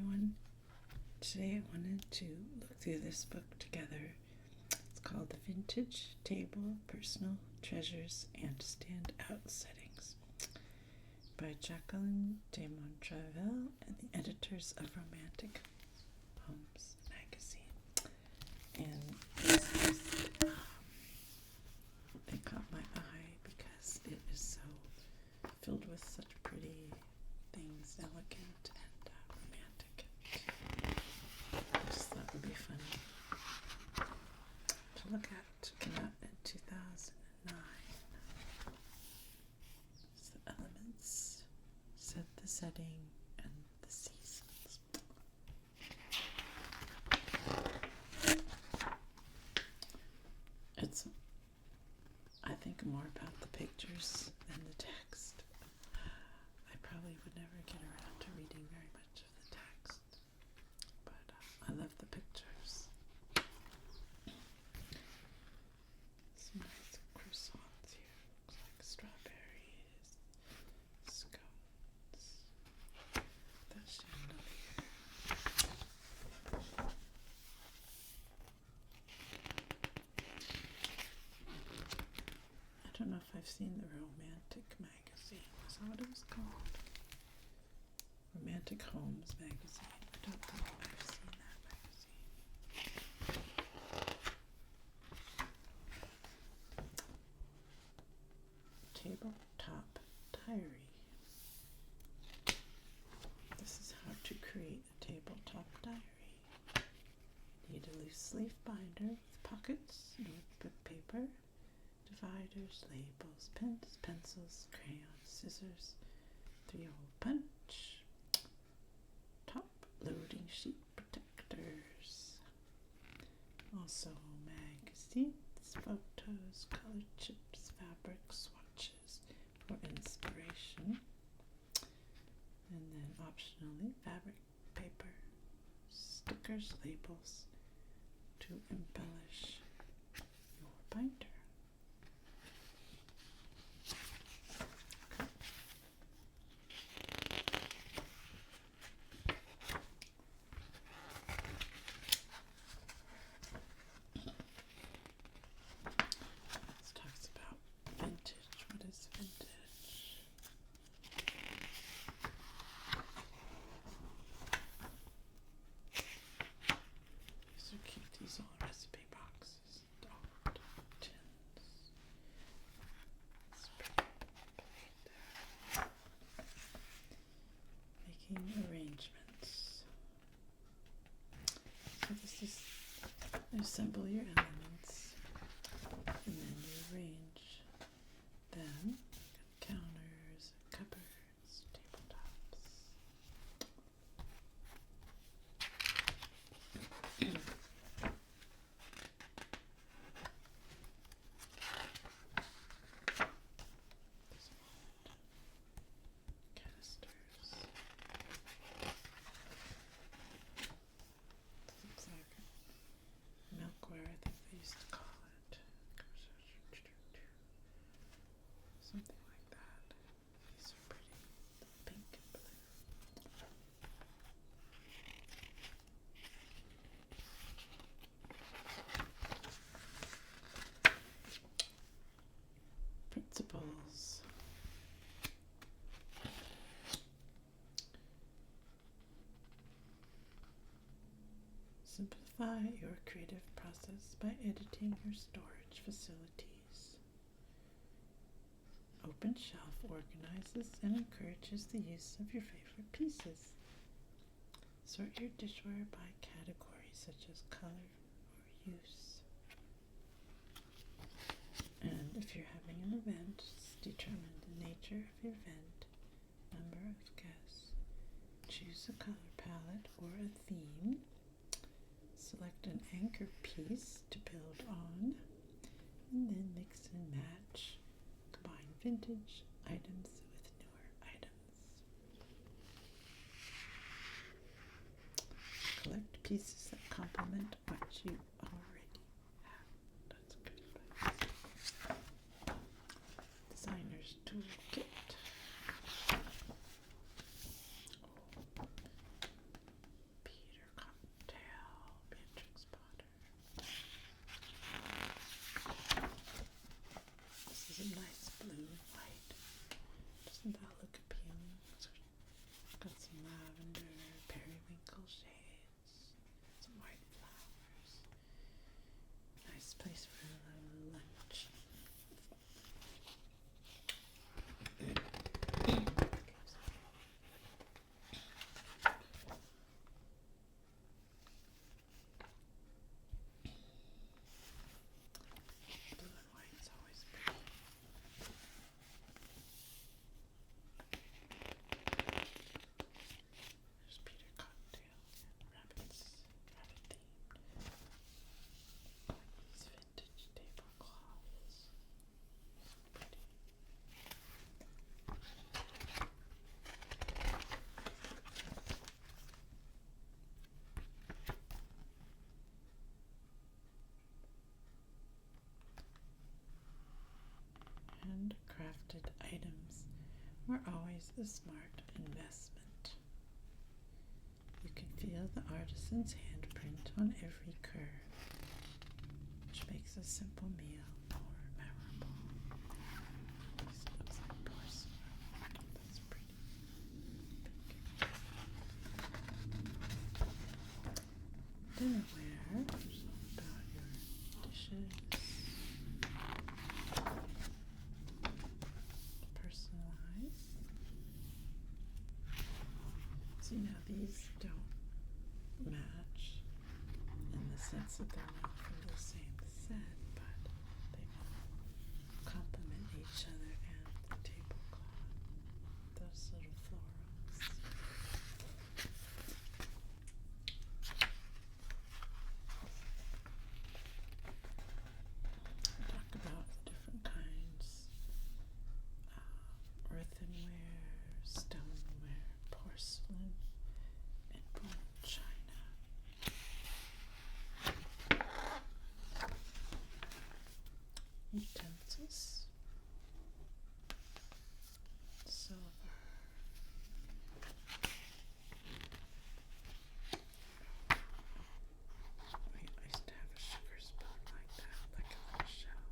everyone. Today I wanted to look through this book together. It's called The Vintage Table, Personal Treasures and Standout Settings by Jacqueline de Montrevel and the editors of Romantic Homes magazine. And this list, it caught my eye because it is so filled with such pretty things, elegant and romantic. I just thought it would be funny to look at. Came out in 2009. It's the elements, set the setting, and the seasons. It's, I think, more about the pictures than the text. I probably would never get around to reading very much of the text, but I love the pictures. Some nice croissants here. Looks like strawberries, scones, the chandelier. I don't know if I've seen the Romantic magazine. Is that what it was called? Romantic Homes magazine. I don't think I've seen that magazine. Tabletop diary. This is how to create a tabletop diary. Need a loose leaf binder with pockets, notebook paper, dividers, labels, pens, pencils, crayons, scissors, 3-hole punch, top loading sheet protectors, also magazines, photos, color chips, fabric swatches for inspiration, and then optionally fabric paper, stickers, labels to embellish your binder. These are recipe boxes, dolled tins. It's pretty there. Making arrangements. So this is, you assemble your elements and then you arrange them. Counters, cupboards, tabletops. Something like that. These are pretty. Pink and blue. Principles. Simplify your creative process by editing your storage facilities. Open shelf organizes and encourages the use of your favorite pieces. Sort your dishware by categories such as color or use. And if you're having an event, determine the nature of your event, number of guests, choose a color palette or a theme, select an anchor piece to build on, and then mix and match. Combine vintage items with newer items. Collect pieces that complement what you already have. That's good advice. Designer's Toolkit. always a smart investment. You can feel the artisan's handprint on every curve, which makes a simple meal more memorable. This looks like porcelain. That's pretty. Dinnerware, so about your dishes. Personalize. See, now these don't match in the sense that they're not from the same set, but they complement each other and the tablecloth. Those little florals. Talk about the different kinds. Earthenware, stoneware, porcelain, and blue china. Utensils, silver. Wait, I used to have a sugar spoon like that, like a little shell.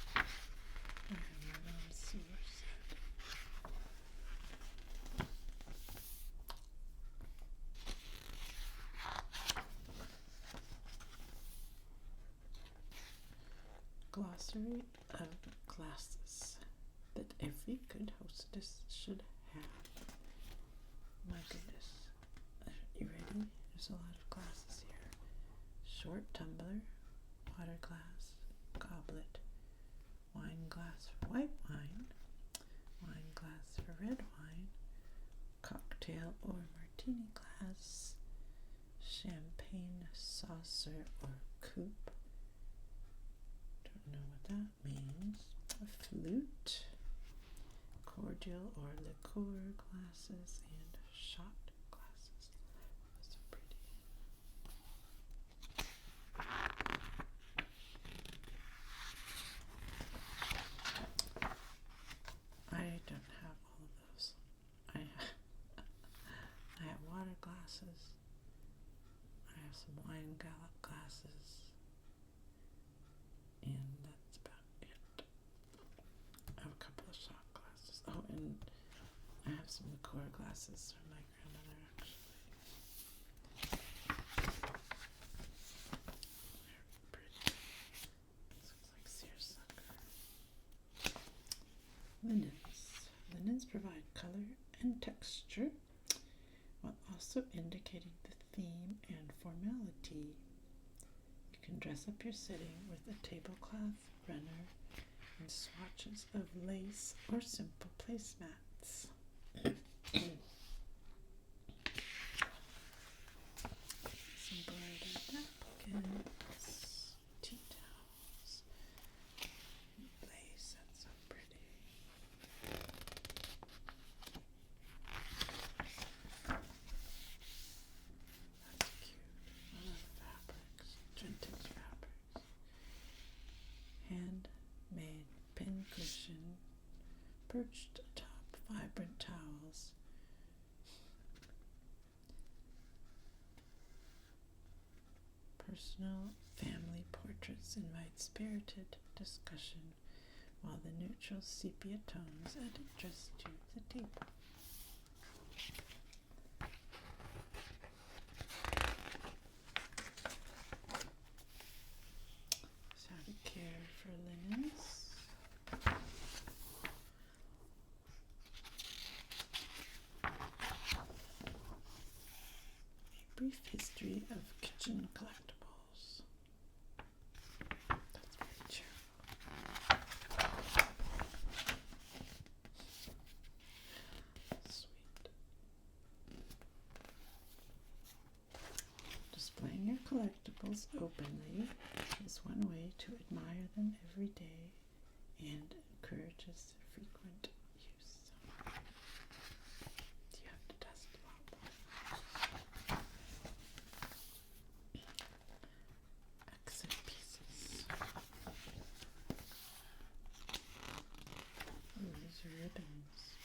I have my own silver set. Glossary of glasses that every good hostess should have. My goodness. You ready? There's a lot of glasses here. Short tumbler, water glass, goblet, wine glass for white wine, wine glass for red wine, cocktail or martini glass, champagne saucer or coupe. Don't know what that means. A flute, cordial or liqueur glasses, and shot glasses. Those are pretty. I don't have all of those. I have water glasses. I have some wine glasses. And that's about it. I have a couple of shot glasses. Oh, and I have some liqueur glasses from my grandmother, actually. They're pretty. This looks like seersucker. Linens. Linens provide color and texture while also indicating the theme and formality. You can dress up your setting with a tablecloth, runner, and swatches of lace or simple placemats. Some embroidered napkins, tea towels, lace, that's so pretty. That's cute. I love fabrics, vintage fabrics. Handmade pin cushion, perched atop vibrant towels. Personal family portraits invite spirited discussion, while the neutral sepia tones add interest to the table. So how to care for linens. A brief history of kitchen collectibles. That's very true. Sweet. Displaying your collectibles openly is one way to admire them every day and encourages frequent use. You have to dust a lot more. Accent pieces. Ooh, these are ribbons.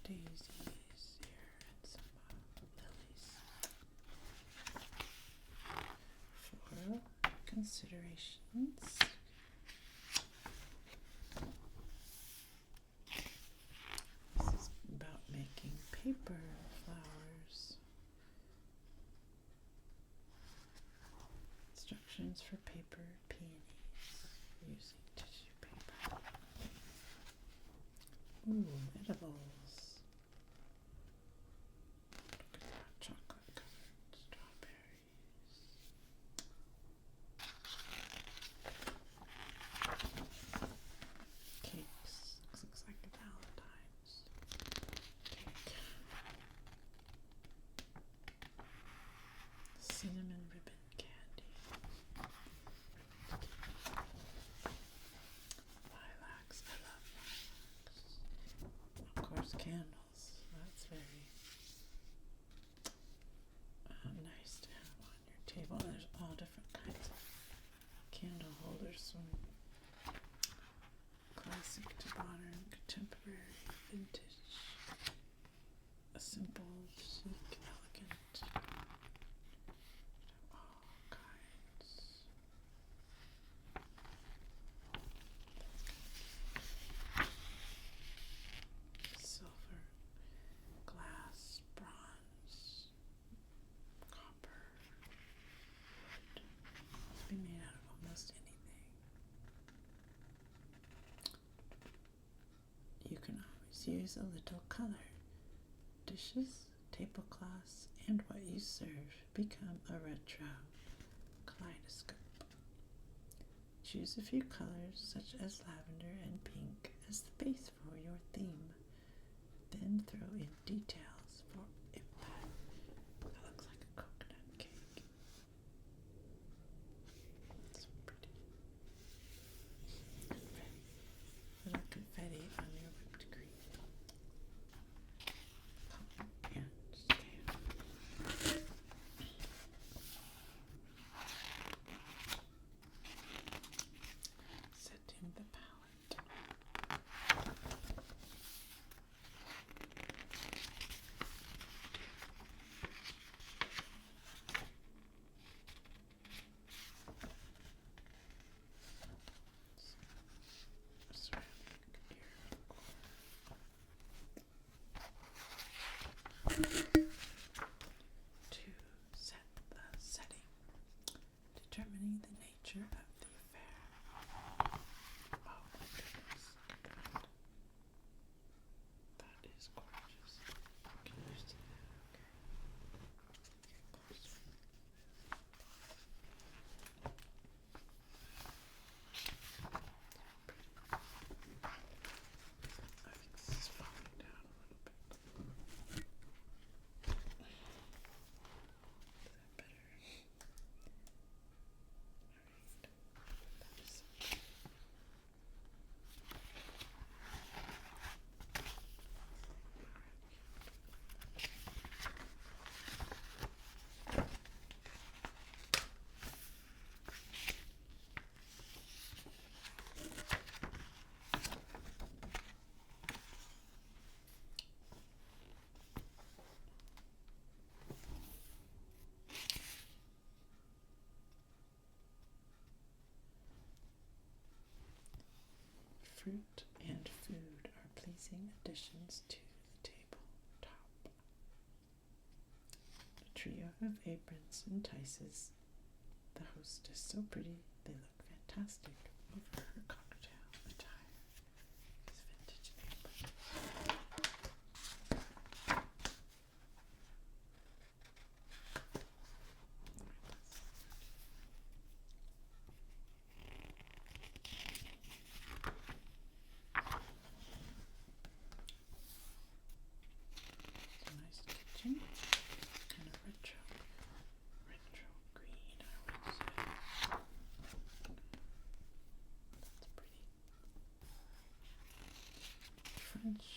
daisies here and some lilies. Floral considerations. This is about making paper flowers. Instructions for paper peonies using tissue paper. Ooh, edibles. Look at that chocolate covered strawberries. Cakes. This looks like a Valentine's cake. Cinnamon ribbon candy. Lilacs. I love lilacs. Of course, candles. That's very nice to have on your table. There's all different kinds of candle holders, from classic to modern, contemporary, vintage, a simple, chic, elegant, all kinds. Silver, glass, bronze, copper, wood. It's been made out of almost anything. You can always use a little color. Dishes, tablecloths, and what you serve become a retro kaleidoscope. Choose a few colors such as lavender and pink as the base for your theme. Then throw in details for impact. That looks like a coconut cake. It's pretty. Little confetti on your whipped cream. And stamp. Set in the palette. To set the setting, determining the nature of the affair. Oh my goodness, look at that. That is gorgeous. Can you see that? Okay. Closer. I think this is falling down a little bit. Is that better? Alright. That is fruit and food are pleasing additions to the tabletop. A trio of aprons entices the hostess so pretty they look fantastic over her cocktail attire. These vintage aprons. It's a nice kitchen. Kind of retro green, I would say. That's pretty. French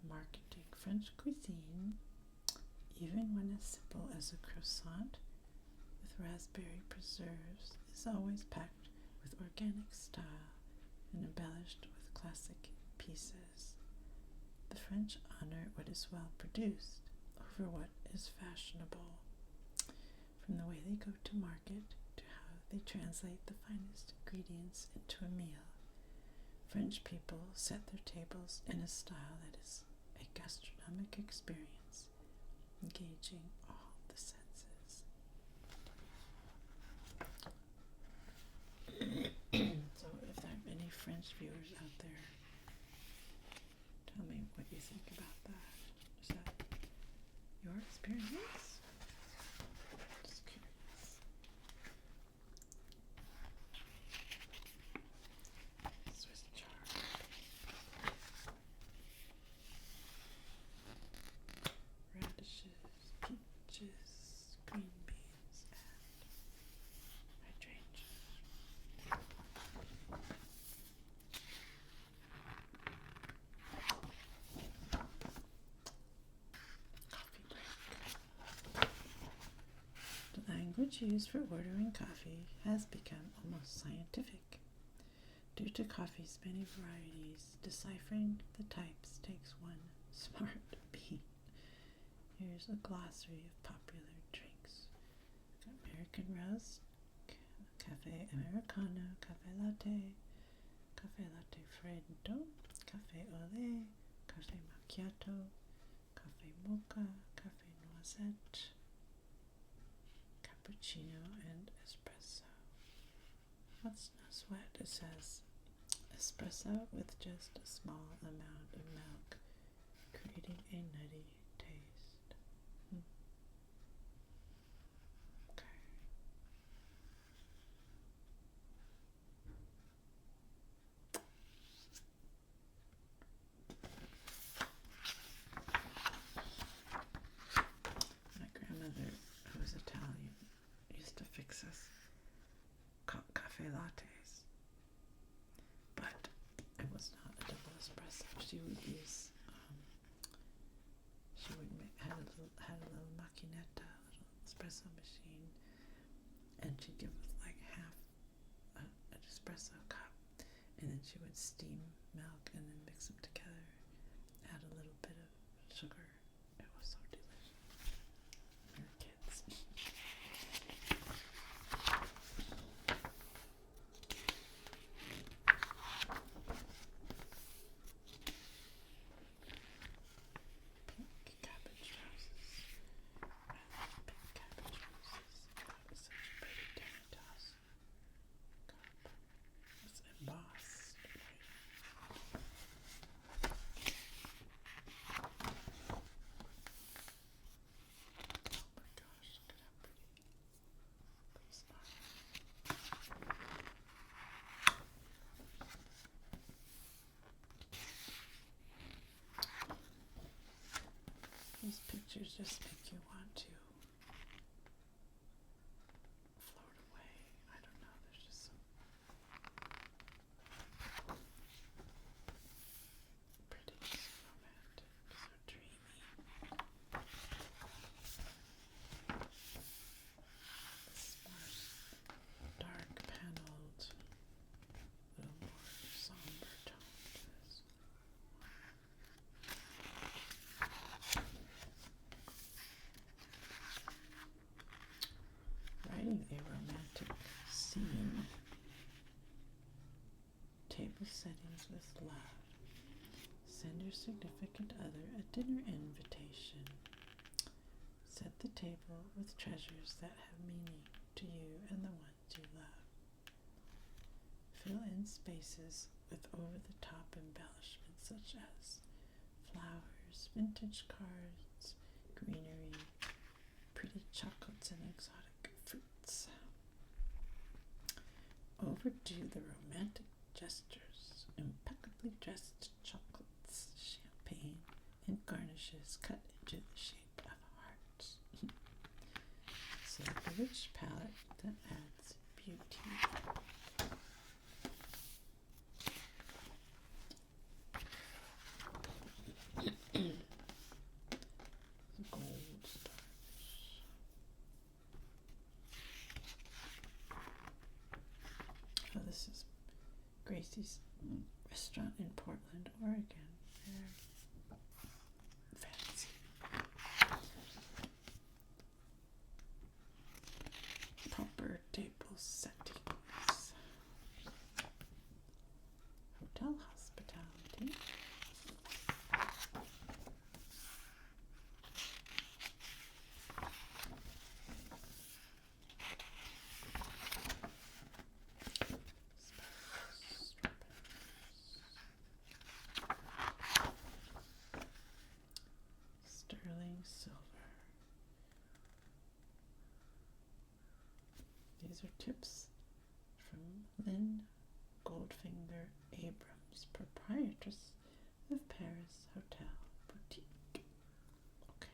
marketing. French cuisine, even when as simple as a croissant with raspberry preserves, is always packed with organic style and embellished with classic pieces. The French honor what is well produced over what is fashionable, from the way they go to market to how they translate the finest ingredients into a meal. French people set their tables in a style that is a gastronomic experience, engaging all the senses. So if there are any French viewers out there, tell me what you think about that. Is that your experience? Just curious. Swiss chard. Radishes, peaches, green beans, and hydrangeas. Coffee break. The language used for ordering coffee has become almost scientific. Due to coffee's many varieties, deciphering the types takes one smart beat. Here's a glossary of popular drinks. American roast, cafe americano, cafe latte freddo, cafe au lait, cafe macchiato, cafe mocha, cafe noisette, cappuccino, and espresso. What's no sweat? It says espresso with just a small amount of milk, creating a nutty taste. Okay. My grandmother, who was Italian, used to fix us cafe lattes, but it was not a double espresso. She would use, had a little macchinetta, a little espresso machine, and she'd give us like half an espresso cup, and then she would steam milk and then mix them together, add a little bit of sugar. It was so delicious. We were kids. Pink cabbage roses. I love pink cabbage roses. That is such a pretty Demitasse cup. It's embossed. Oh my gosh, look at how pretty those are. These pictures just make you want to float away. I don't know, there's just so pretty, so romantic, so dreamy. This more dark paneled, a little more somber tone to this. Writing a romantic scene. Table settings with love. Send your significant other a dinner invitation. Set the table with treasures that have meaning to you and the ones you love. Fill in spaces with over-the-top embellishments such as flowers, vintage cards, greenery, pretty chocolates, and exotic fruits. Overdo the romantic gestures, impeccably dressed chocolates, champagne, and garnishes cut into the shape of hearts. Select a rich palette that adds beauty. Gold stars. Oh, this is Gracie's restaurant in Portland. These are tips from Lynn Goldfinger Abrams, proprietress of Paris Hotel Boutique. Okay.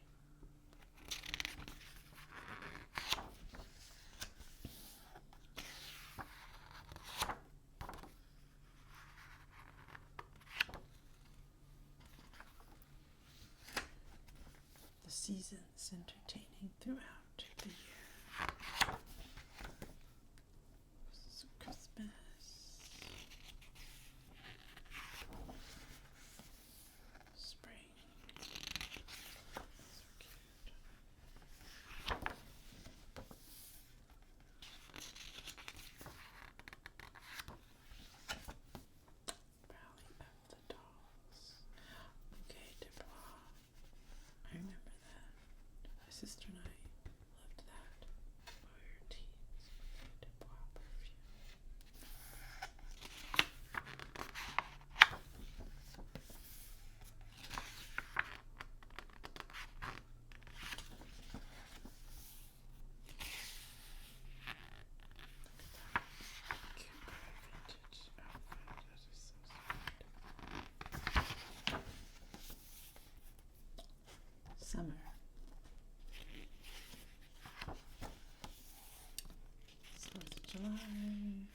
The seasons entertaining throughout the year. This is Christmas. Spring. So cute. Rally of the Dolls. Bouquet de Bois. I remember that. My sister and I loved that. While we were teens. Bouquet de Bois perfume. Cute vintage outfit. That is so sweet. Summer. 4th of July.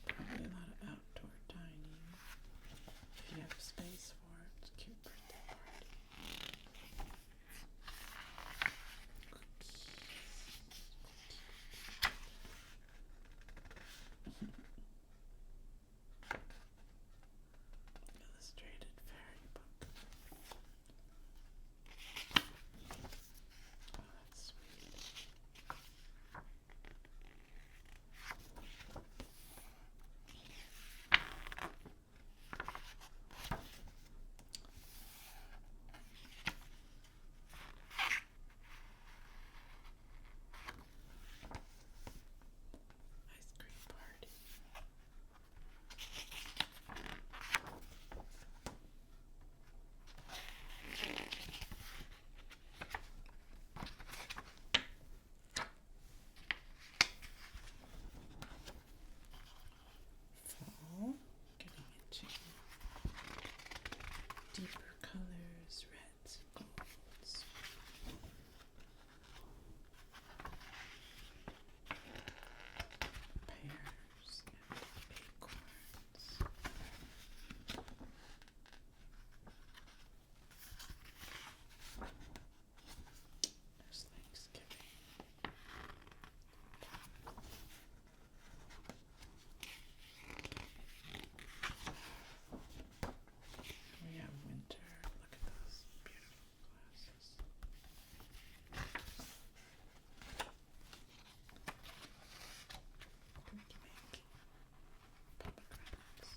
Probably a lot of outdoor dining. If you have space for it, it's a cute birthday party. Illustrated fairy book. Oh, that's sweet. Ice cream party. Fall. Getting into deeper colors, reds and golds. Pears and acorns. There's Thanksgiving. We have winter. Look at those beautiful glasses. Turkey bake. Pomegranates.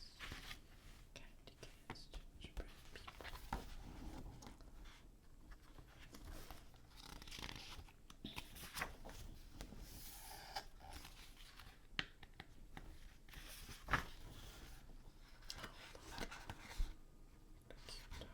Candy canes. Gingerbread people. What a cute dog.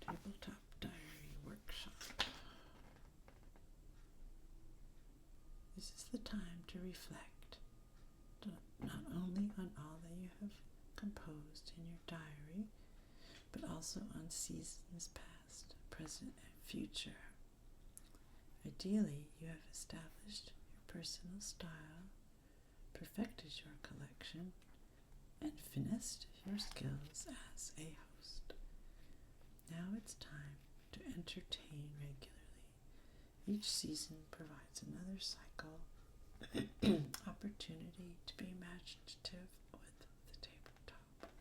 Tabletop diary workshop. This is the time to reflect not only on all that you have composed in your diary, but also on seasons past, present, and future. Ideally, you have established your personal style, perfected your collection, and finessed your skills as a host. Now it's time to entertain regularly. Each season provides another cycle, opportunity to be imaginative with the tabletop.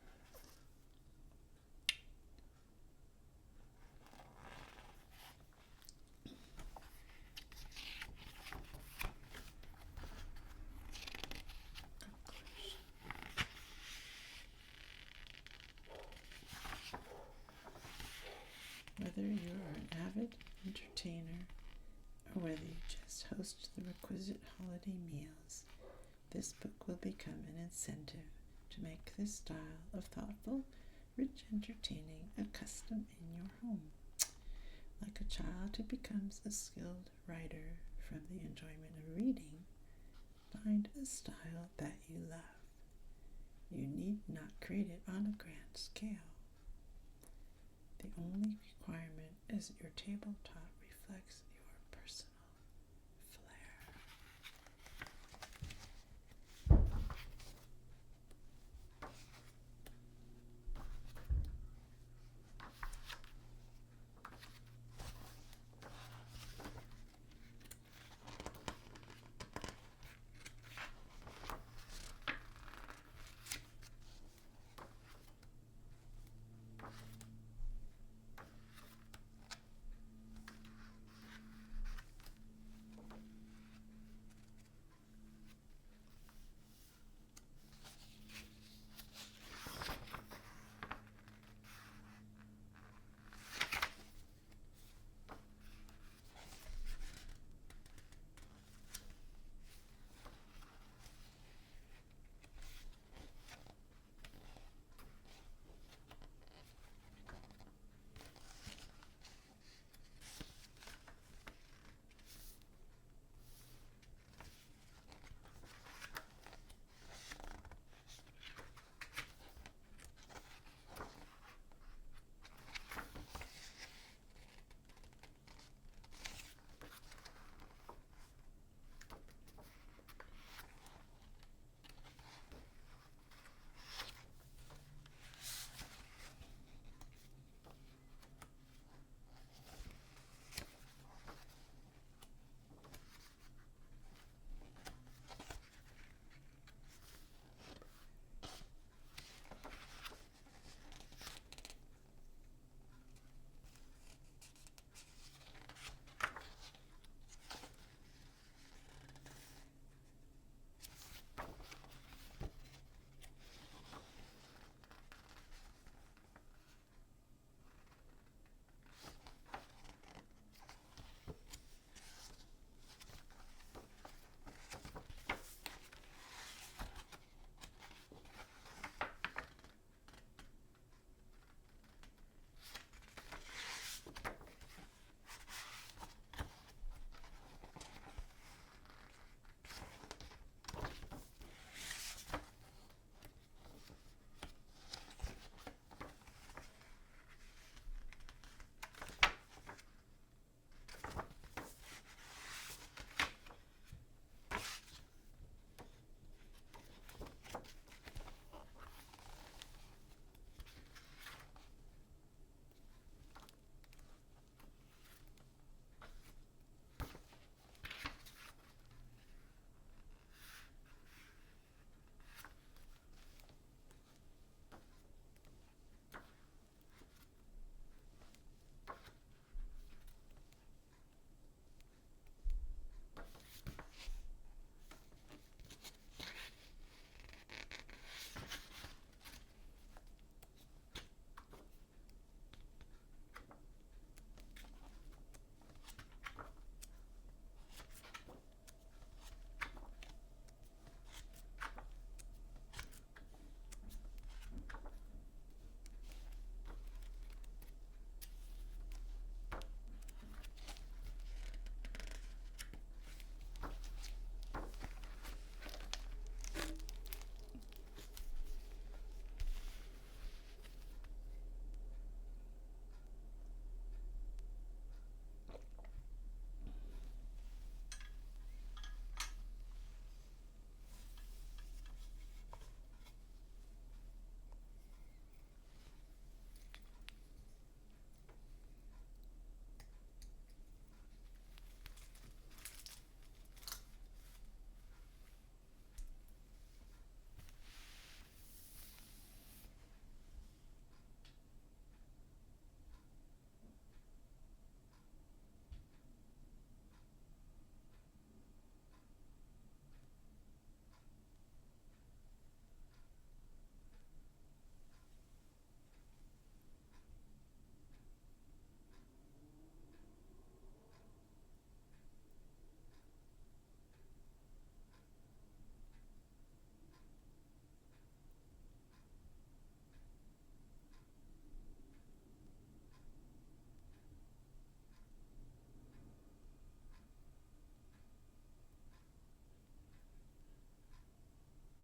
Conclusion. entertainer, or whether you just host the requisite holiday meals, this book will become an incentive to make this style of thoughtful, rich entertaining a custom in your home. Like a child who becomes a skilled writer from the enjoyment of reading, find a style that you love. You need not create it on a grand scale. The only requirement is that your tabletop reflects